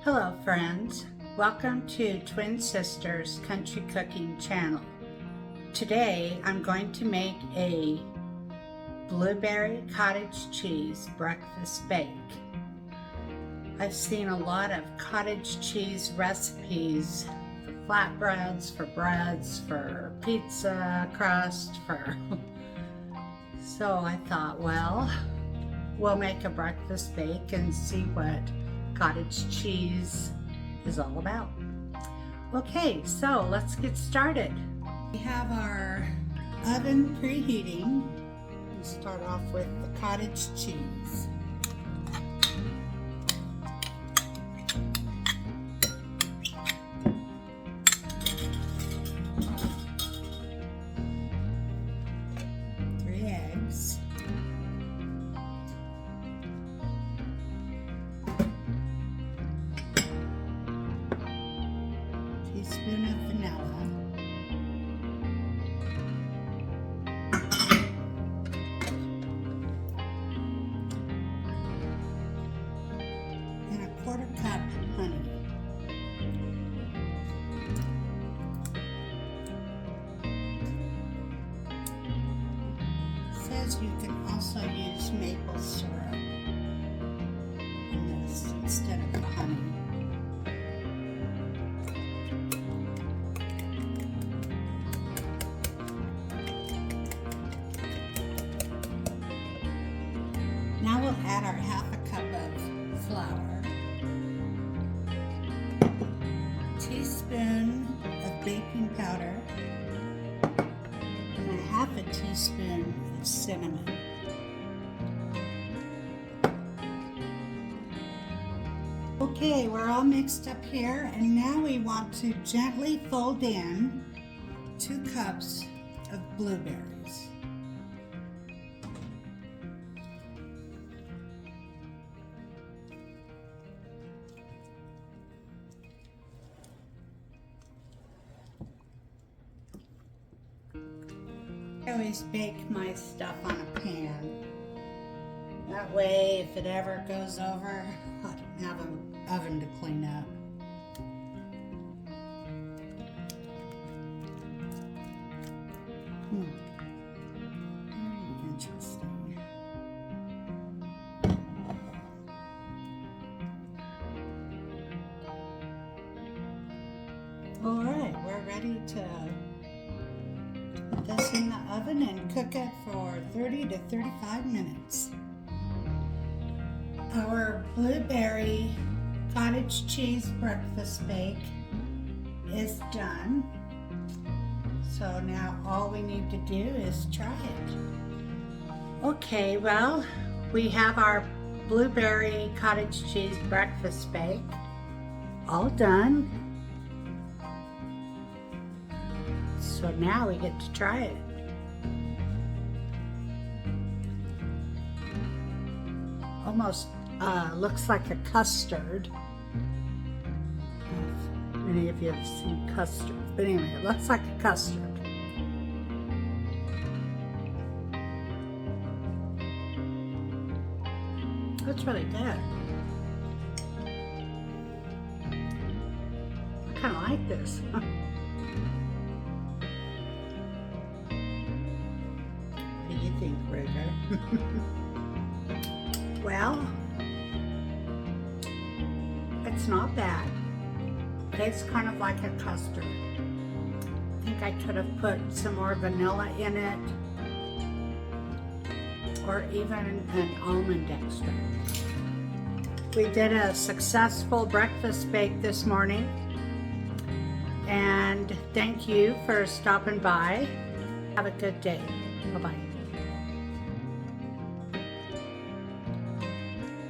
Hello friends, welcome to Twin Sisters Country Cooking Channel. Today I'm going to make a blueberry cottage cheese breakfast bake. I've seen a lot of cottage cheese recipes for flatbreads, for breads, for pizza crust, so I thought, well, we'll make a breakfast bake and see what cottage cheese is all about. Okay, so let's get started. We have our oven preheating. We'll start off with the cottage cheese. Teaspoon of vanilla, and a 1/4 cup honey. It says you can also use maple syrup in this instead of the honey. Now we'll add our 1/2 cup of flour, a teaspoon of baking powder, and a 1/2 teaspoon of cinnamon. Okay, we're all mixed up here, and now we want to gently fold in 2 cups of blueberries. I always bake my stuff on a pan. That way, if it ever goes over, I don't have an oven to clean up. Very interesting. All right, we're ready to put this in the oven and cook it for 30 to 35 minutes. Our blueberry cottage cheese breakfast bake is done. So now all we need to do is try it. Okay, well, we have our blueberry cottage cheese breakfast bake all done. So now we get to try it. Almost looks like a custard. If many of you have seen custard, but anyway, it looks like a custard. That's really good. I kind of like this. What do you think, Ruger? Well, it's not bad. It tastes kind of like a custard. I think I could have put some more vanilla in it, or even an almond extract. We did a successful breakfast bake this morning, and thank you for stopping by. Have a good day. Bye-bye.